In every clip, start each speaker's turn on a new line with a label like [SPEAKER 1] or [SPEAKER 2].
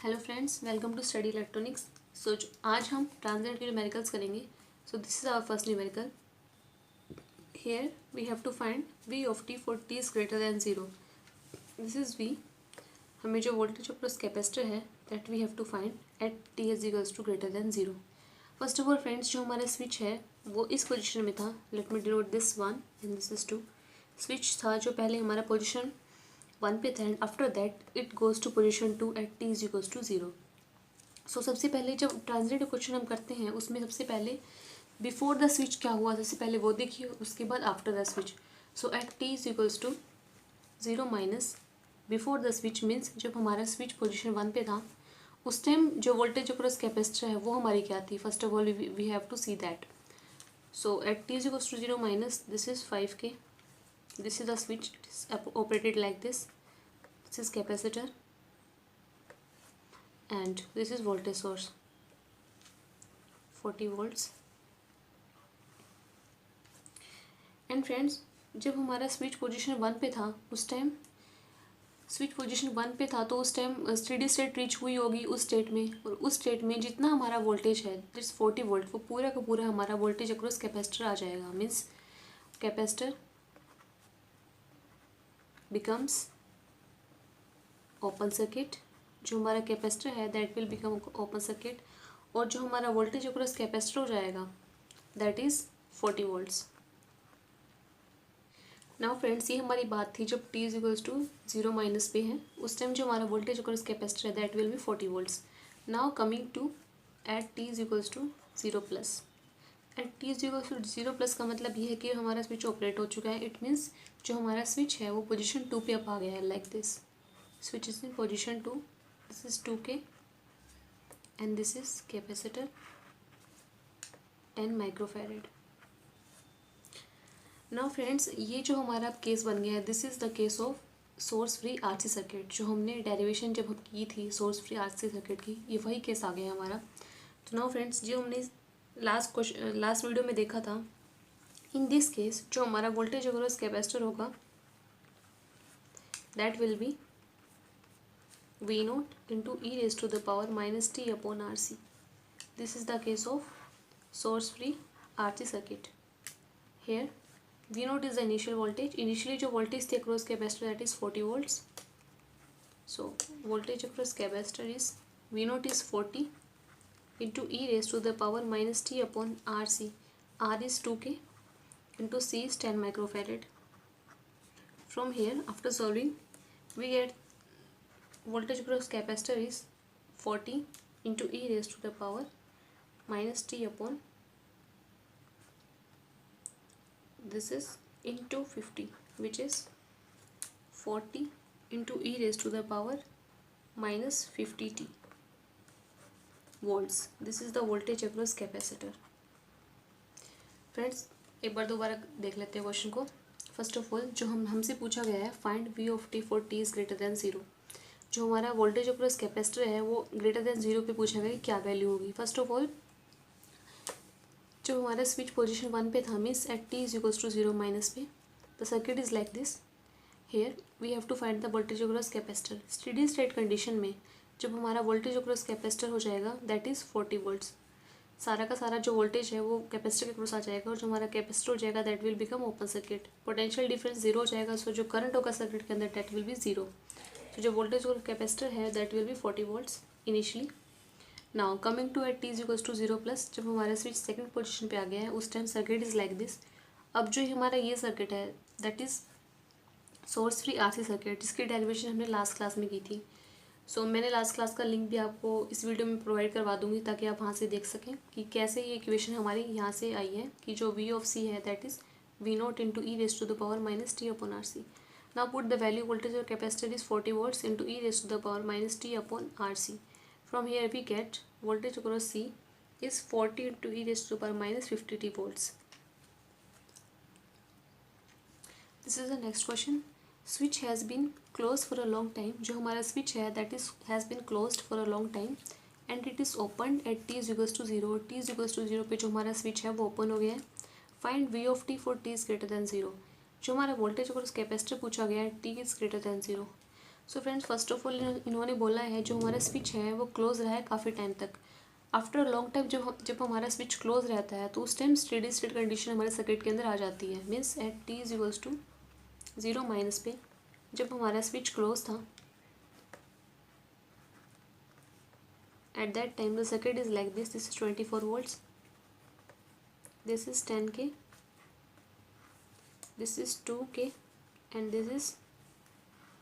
[SPEAKER 1] Hello friends, welcome to study electronics. आज हम transient के न्यूमेरिकल्स करेंगे। So this is our first numerical. Here we have to find v of t for t is greater than 0। This is v। हमें जो voltage plus capacitor है that we have to find at t is equals to greater than 0। First of all friends, जो हमारा switch है वो इस position में था। Let me denote this 1 and this is 2। Switch था जो पहले हमारा पोजिशन 1 पे था and after that it goes to position 2 at t is equals to 0। So सबसे पहले जब ट्रांजिएंट क्वेश्चन हम करते हैं उसमें सबसे पहले बिफोर द स्विच क्या हुआ, सबसे पहले वो देखिए, उसके बाद after the switch. So at t is equals to 0 minus before the switch means जब हमारा स्विच पोजीशन 1 पे था उस टाइम जो वोल्टेज अक्रॉस कैपेसिटर है वो हमारी क्या थी। First of all we have to see that. So at t is equals to 0 minus this is 5k, this is the switch, it is operated like this is capacitor and this is voltage source 40 volts। And friends, जब हमारा switch position 1 पे था उस time switch position 1 पे था तो उस time steady state reach हुई होगी उस स्टेट में, और उस स्टेट में जितना हमारा वोल्टेज है दिस 40 वोल्ट, वो पूरा का पूरा हमारा वोल्टेज अक्रॉस कैपेसिटर आ जाएगा। Means capacitor becomes open circuit. जो हमारा कैपेसिटर है that will become open circuit, और जो हमारा वोल्टेज अक्रॉस कैपेसिटर हो जाएगा that is 40 volts. Now friends, ये हमारी बात थी जब t is equals to 0 minus पे है, उस टाइम जो हमारा वोल्टेज अक्रॉस कैपेसिटर है that will be 40 volts. Now coming to at t is equals to 0 plus. At t is equals to 0 plus का मतलब ये है कि हमारा स्विच ऑपरेट हो चुका है। इट मीन्स जो हमारा स्विच है वो पोजिशन 2 पे अब आ गया है like this. Switch is in position 2, this is 2k and this is capacitor 10 microfarad। now friends, ये जो हमारा केस बन गया है this is the case of source free RC circuit. जो हमने डेरिवेशन जब हम की थी सोर्स फ्री आरसी सर्किट की, ये वही केस आ गया हमारा। तो नाउ फ्रेंड्स, जो हमने लास्ट वीडियो में देखा था, इन दिस केस जो हमारा वोल्टेज अक्रॉस कैपेसिटर होगा that will be V naught into e raised to the power minus t upon RC। This is the case of source free RC circuit। Here V naught is the initial voltage। Initially जो voltage थी across capacitor that is 40 volts। So voltage across capacitor is V naught is 40 into e raised to the power minus t upon RC। R is 2k into C is 10 microfarad। From here after solving we get voltage across capacitor is 40 into e raised to the power minus t upon this is into 50, which is 40 into e raised to the power minus 50t volts। this is the voltage across capacitor। Friends, एक बार दोबारा देख लेते हैं question को। First of all जो हमसे पूछा गया है find v of t for t is greater than 0। जो हमारा वोल्टेज अक्रॉस कैपेसिटर है वो ग्रेटर देन 0 पे पूछा गया क्या वैल्यू होगी। फर्स्ट ऑफ ऑल जो हमारा स्विच पोजीशन 1 पे था means at t is equals to 0 minus पे the circuit is like this. Here we have to find the voltage across capacitor. Steady state condition में जब हमारा वोल्टेज अक्रॉस कैपेसिटर हो जाएगा दैट इज़ 40 वोल्ट्स, सारा का सारा जो वोल्टेज है वो कैपेसिटर के क्रॉस आ जाएगा, और जो हमारा कैपेसिटर हो जाएगा that will become open circuit. Potential difference 0 हो जाएगा, सो जो करंट होगा सर्किट के अंदर दैट विल बी 0। तो जो वोल्टेज और कैपेसिटर है that will be 40 volts initially. Now coming to at t is equals to 0 plus, जब हमारा स्विच सेकंड पोजीशन पे आ गया है उस time circuit is like this. अब जो हमारा ये सर्किट है that is source free RC circuit, जिसकी डेरिवेशन हमने लास्ट क्लास में की थी। सो मैंने लास्ट क्लास का लिंक भी आपको इस वीडियो में प्रोवाइड करवा दूंगी ताकि आप वहाँ से देख सकें कि कैसे ये इक्वेशन हमारी यहाँ से आई है कि जो v ऑफ c है that is v naught into e raise to the power minus t upon R C. Now put the value voltage or capacitor is 40 volts into e raised to the power minus t upon RC। From here we get voltage across C is 40 into e raised to the power minus 50t volts। This is the next question। Switch has been closed for a long time। जो हमारा switch है that is has been closed for a long time and it is opened at t is equals to 0। t is equals to 0 पे जो हमारा switch है वो open हो गया है। Find v of t for t is greater than 0। जो हमारा वोल्टेज और कैपेसिटर पूछा गया है t is greater than 0। So friends, first of all इन्होंने बोला है जो हमारा स्विच है वो क्लोज रहा है काफ़ी टाइम तक। आफ्टर लॉन्ग टाइम जब हमारा स्विच क्लोज रहता है तो उस टाइम स्टेडी स्टेट कंडीशन हमारे सर्किट के अंदर आ जाती है। Means at t is equals to 0 minus पे जब हमारा स्विच क्लोज था, at that time the circuit is like this is 24 volts, this is 10k, this is 2k, and this is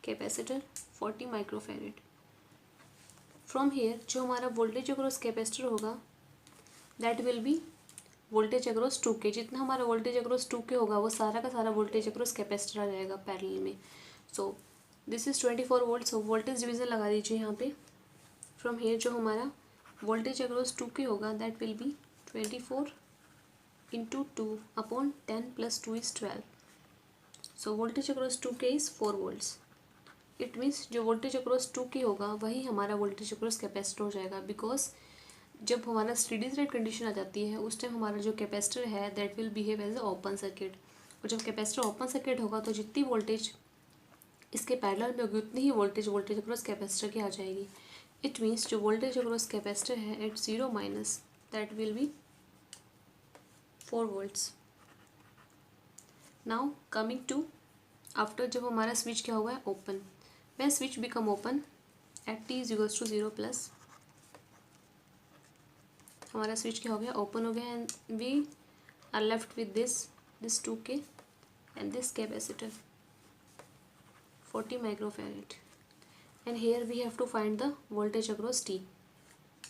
[SPEAKER 1] capacitor 40 microfarad. From here जो हमारा voltage across capacitor होगा that will B voltage across 2k। जितना हमारा voltage across 2k होगा वो सारा का सारा वोल्टेज अक्रॉस कैपेसिटर आ जाएगा पैरेलल में। So this is 24 volt. So voltage division लगा दीजिए यहाँ पे। फ्रॉम हेयर जो हमारा वोल्टेज अक्रॉस 2k होगा that will B 24 into 2 upon 10 plus 2 is 12। So voltage across 2k is 4 volts. It means जो वोल्टेज अक्रॉस 2k होगा वही हमारा वोल्टेज अक्रॉस कैपेसिटर हो जाएगा। बिकॉज जब हमारा स्टेडी स्टेट कंडीशन आ जाती है उस टाइम हमारा जो कैपेसिटर है that will behave as a open circuit. और जब कैपेसिटर ओपन सर्किट होगा तो जितनी वोल्टेज इसके पैरेलल में होगी उतनी ही वोल्टेज अक्रॉस कैपेसिटर की आ जाएगी। इट मीन्स जो वोल्टेज अक्रॉस कैपेसिटर है at 0 minus that will be 4 volts. Now coming to after जब हमारा स्विच क्या हुआ है open, when switch become open at t is equals to 0 plus हमारा स्विच क्या हो गया ओपन हो गया and we are left with this 2k and this capacitor 40 microfarad and here we have to find the voltage across t।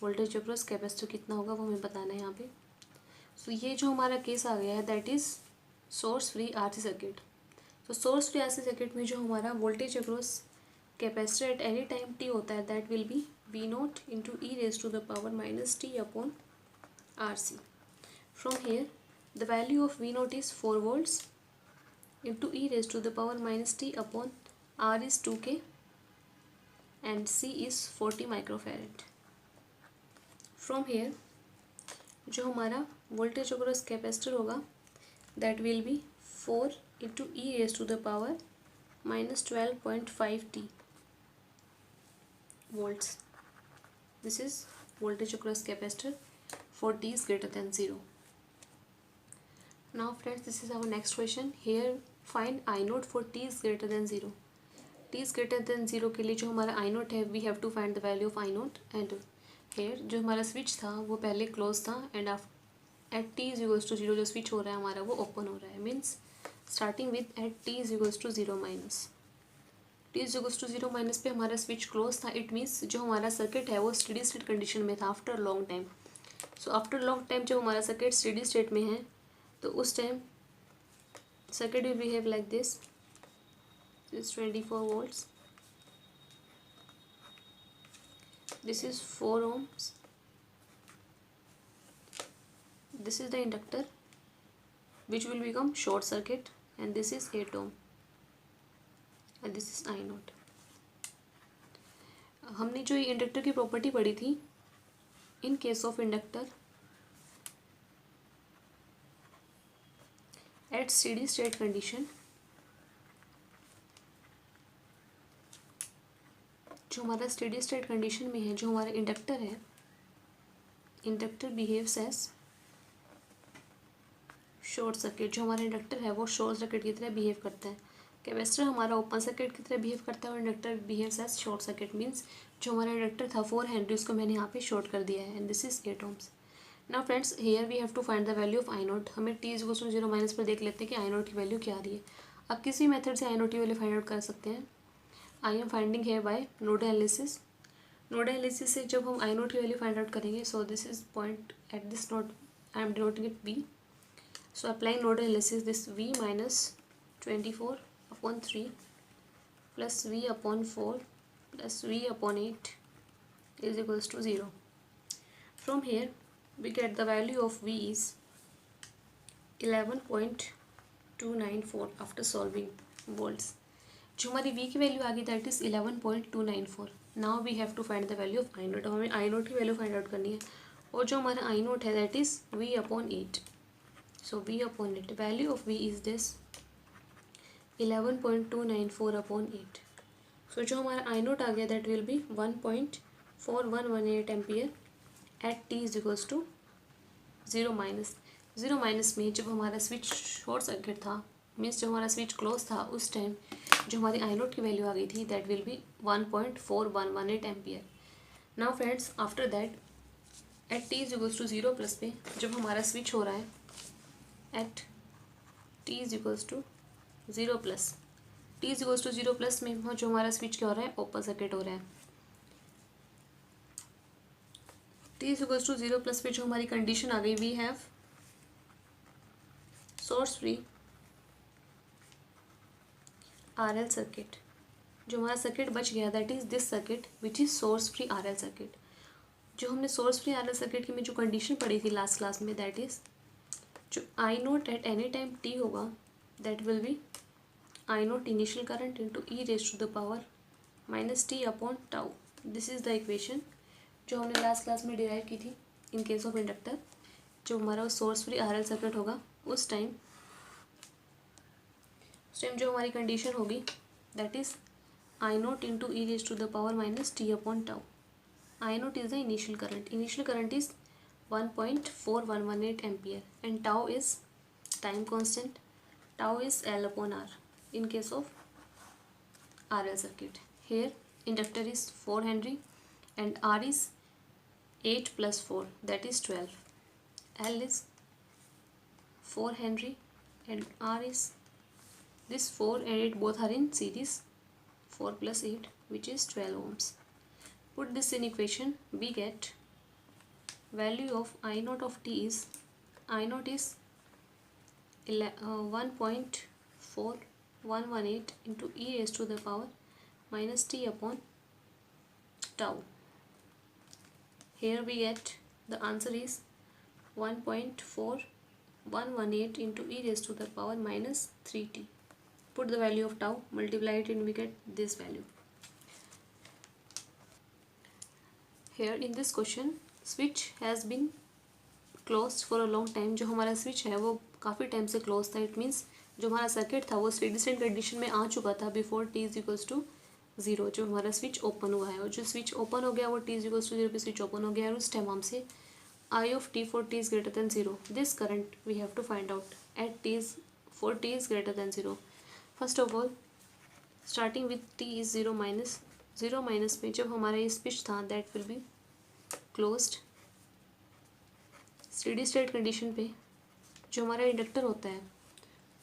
[SPEAKER 1] Voltage across capacitor कितना होगा वो हमें बताना है यहाँ पे। सो ये जो हमारा केस आ गया है that is source free RC circuit. तो सोर्स फ्री RC सर्किट में जो हमारा voltage across capacitor at any time t होता है that will be V naught into e raise to the power minus t upon RC। From here the value of V naught is 4 volts into e raise to the power minus t upon R is 2k and C is 40 microfarad. From here जो हमारा voltage across capacitor होगा that will be 4 into e raise to the power minus 12.5 t volts. This is voltage across capacitor for t is greater than 0. Now friends, this is our next question. Here find I naught for t is greater than 0. t is greater than 0 के लिए जो हमारा I naught है we have to find the value of I naught। and here जो हमारा switch था वो पहले close था and at t is equals to 0 जो switch हो रहा है हमारा वो open हो रहा है। means starting with at t is equals to 0 minus t is equals to 0 minus पे हमारा स्विच क्लोज था। इट मीन्स जो हमारा सर्किट है वो स्टेडी स्टेट कंडीशन में था after long time. So after long time जब हमारा सर्किट स्टेडी स्टेट में है तो उस time circuit will behave like this 24 volts, this is 4 ohms, this is the inductor which will become short circuit and this is 8 ohm and this is I naught। हमने जो ये inductor की property पढ़ी थी in case of inductor at steady state condition जो हमारा steady state condition में है जो हमारा इंडक्टर है inductor behaves as short circuit. जो हमारा इंडक्टर है वो शॉर्ट सर्किट की तरह बिहेव करता है। कैपेसिटर हमारा ओपन सर्किट की तरह बिहेव करता है और inductor behaves as short circuit. Means जो हमारा इंडक्टर था 4 हेनरी उसको मैंने यहाँ पे शॉर्ट कर दिया है and this is 8 ohms। Now friends here we have to find the value of I naught. हमें t is equals to 0 minus पर देख लेते हैं कि आई नॉट की वैल्यू क्या आ रही है। आप किसी मेथड से आई नॉट की वैल्यू फाइंड आउट कर सकते हैं। आई एम फाइंडिंग है by nodal analysis. Nodal analysis से जब हम आई नॉट की वैल्यू फाइंड आउट करेंगे so this is point at this node I am denoting it b। So applying nodal analysis, this v minus 24 upon 3 plus v upon 4 plus v upon 8 is equals to 0. From here we get the value of v is 11.294 after solving volts। जो हमारी v की value आ गई that is 11.294। Now we have to find the value of I naught. हमें I naught की value find out करनी है और जो हमारा आई नोट है that is v upon 8। So v upon 8, value of v is this 11.294 upon 8। So जो हमारा आई नोट आ गया that will be 1.4118 ampere at t is equals to 0 minus में जब हमारा स्विच शॉर्ट सर्किट था, means जब हमारा स्विच क्लोज था, उस टाइम जो हमारी आई नोट की वैल्यू आ गई थी that will be 1.4118 ampere. Now friends after that at t is equals to 0 plus पे जब हमारा स्विच हो रहा है at t is equals to 0 plus, t is equals to 0 plus में जो हमारा स्विच क्या हो रहा है, ओपन सर्किट हो रहा है। T is equals to 0 plus पे जो हमारी कंडीशन आ गई, we have source free RL circuit. जो हमारा सर्किट बच गया that is this circuit which is source free RL circuit. जो हमने सोर्स फ्री आरएल सर्किट की में जो कंडीशन पढ़ी थी लास्ट क्लास में, दैट इज जो I naught at any time t होगा that will be I naught initial current into e raise to the power minus t upon tau. This is the equation जो हमने last class में derive की थी in case of inductor. जो हमारा source free RL circuit होगा उस time जो हमारी कंडीशन होगी that is I naught into e raise to the power minus t upon tau. I naught is the initial current is 1.4118 ampere and tau is time constant, tau is L upon R in case of RL circuit. Here inductor is 4 Henry and R is 8 plus 4 that is 12. L is 4 Henry and R is this 4 and 8 both are in series, 4 plus 8 which is 12 ohms. Put this in equation, we get value of I naught of T is, I naught is 1.4118 into e raised to the power minus t upon tau. Here we get the answer is 1.4118 into e raised to the power minus 3t. Put the value of tau, multiply it and we get this value. Here in this question switch has been closed for a long time. जो हमारा switch है वो काफ़ी time से close था। It means जो हमारा circuit था वो स्टेडी स्टेट कंडीशन में आ चुका था before t is equals to 0। जो हमारा स्विच ओपन हुआ है और जो स्विच ओपन हो गया वो टी इज इक्वल्स टू 0 पे स्विच ओपन हो गया और उस टाइम हमसे I of t for t is greater than 0 this current we have to find out at t is for t is greater than 0। First of all starting with t is 0 minus में जब हमारा ये switch था that will be closed. Steady state condition पे जो हमारा inductor होता है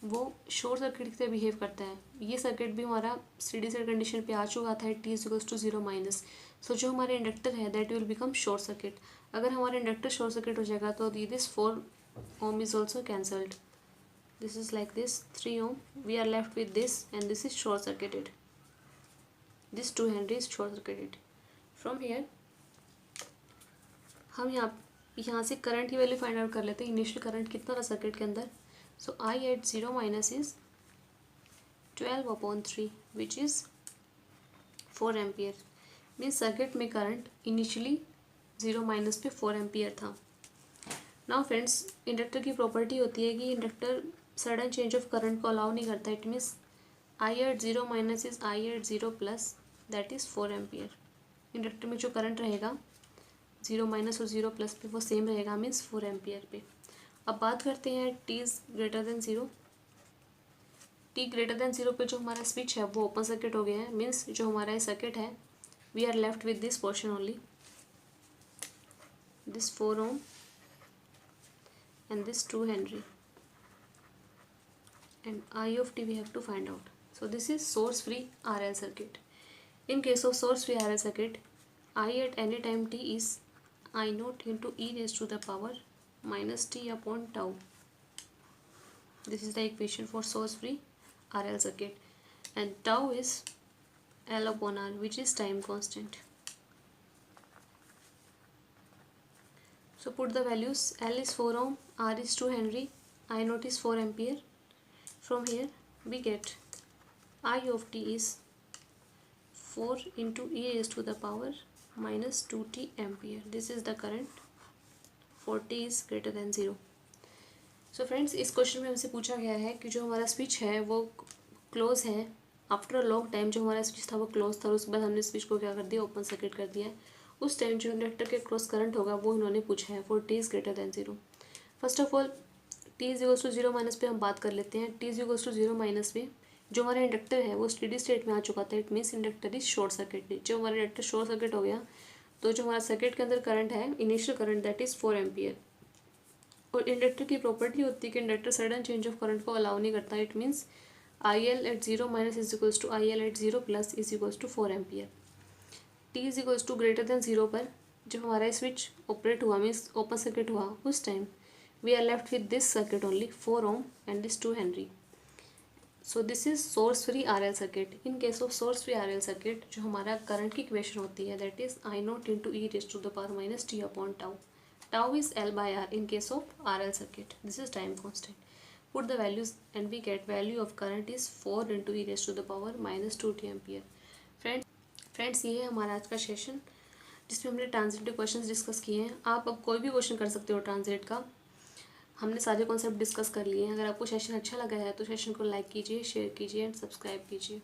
[SPEAKER 1] वो शॉर्ट सर्किट की तरह बिहेव करता है। ये सर्किट भी हमारा स्टेडी स्टेट कंडीशन पे आ चुका था t is equals to 0 minus. So जो हमारा इंडक्टर है that will become short circuit. अगर हमारा इंडक्टर शॉर्ट सर्किट हो जाएगा तो this 4 ohm is also cancelled. This is like this 3 ohm, we are left with this and this is short circuited, this 2 Henry is short circuited. From here हम यहाँ से current की value find out कर लेते हैं। Initial current कितना था circuit के अंदर, so I at 0 minus is 12/3 which is 4 ampere. Means circuit में करंट इनिशियली 0 माइनस पे 4 एम्पियर था। नाउ फ्रेंड्स इंडक्टर की प्रॉपर्टी होती है कि inductor sudden change of current को अलाउ नहीं करता। It means I at 0 minus is I at 0 plus that is 4 ampere. Inductor में जो करंट रहेगा 0 माइनस और 0 प्लस पे वो सेम रहेगा, मीन्स 4 एम्पियर पे। अब बात करते हैं T is greater than 0। T greater than 0 पे जो हमारा स्विच है वो ओपन सर्किट हो गया है। मीन्स जो हमारा सर्किट है we are left with this portion only, this 4 ohm and this 2 Henry and I of t we have to find out. So this is source free RL circuit. In case of source free RL circuit, I at any time t is I naught into e raised to the power minus t upon tau. This is the equation for source free RL circuit and tau is L upon R which is time constant. So put the values, L is 4 ohm, R is 2 Henry, I naught is 4 ampere. From here we get I of t is 4 into e raised to the power minus 2t ampere. This is the current for t is greater than 0. So friends इस question में हमसे पूछा गया है कि जो हमारा switch है वो क्लोज है आफ्टर अ लॉन्ग टाइम जो हमारा स्विच था वो क्लोज था और उसके बाद हमने स्विच को क्या कर दिया, ओपन सर्किट कर दिया है। उस टाइम जो इंडक्टर के क्रॉस करंट होगा वो इन्होंने पूछा है for t is greater than 0। First of all t is equals to 0 minus पे हम बात कर लेते हैं। T is equals to 0 minus पे जो हमारा इंडक्टर है वो स्टेडी स्टेट में आ चुका था, it means inductor is short circuit. जब हमारा इंडक्टर शॉर्ट सर्किट हो गया तो जो हमारा सर्किट के अंदर करंट है, initial current that is 4 ampere. और इंडक्टर की प्रॉपर्टी होती है कि inductor sudden change of current को अलाउ नहीं करता, it means I L at 0 minus is equals to I L at 0 plus is equals to 4 ampere. T is equals to greater than 0 पर जब हमारा स्विच ऑपरेट हुआ, means open circuit हुआ, उस time we are left with this circuit only 4 ohm and this 2 henry. So this is source free R L circuit. In case of source free R L circuit जो हमारा current की equation होती है that is I naught into e raise to the power minus t upon tau. Tau is L by R in case of RL circuit. This is time constant. Put the values and we get value of current is 4 into e raised to the power minus 2t ampere. Friends ये है हमारा आज का session जिसमें हमने transit के questions discuss किए हैं। आप अब कोई भी क्वेश्चन कर सकते हो ट्रांजिट का, हमने सारे कॉन्सेप्ट डिस्कस कर लिए हैं। अगर आपको सेशन अच्छा लगा है तो सेशन को लाइक कीजिए, शेयर कीजिए एंड सब्सक्राइब कीजिए।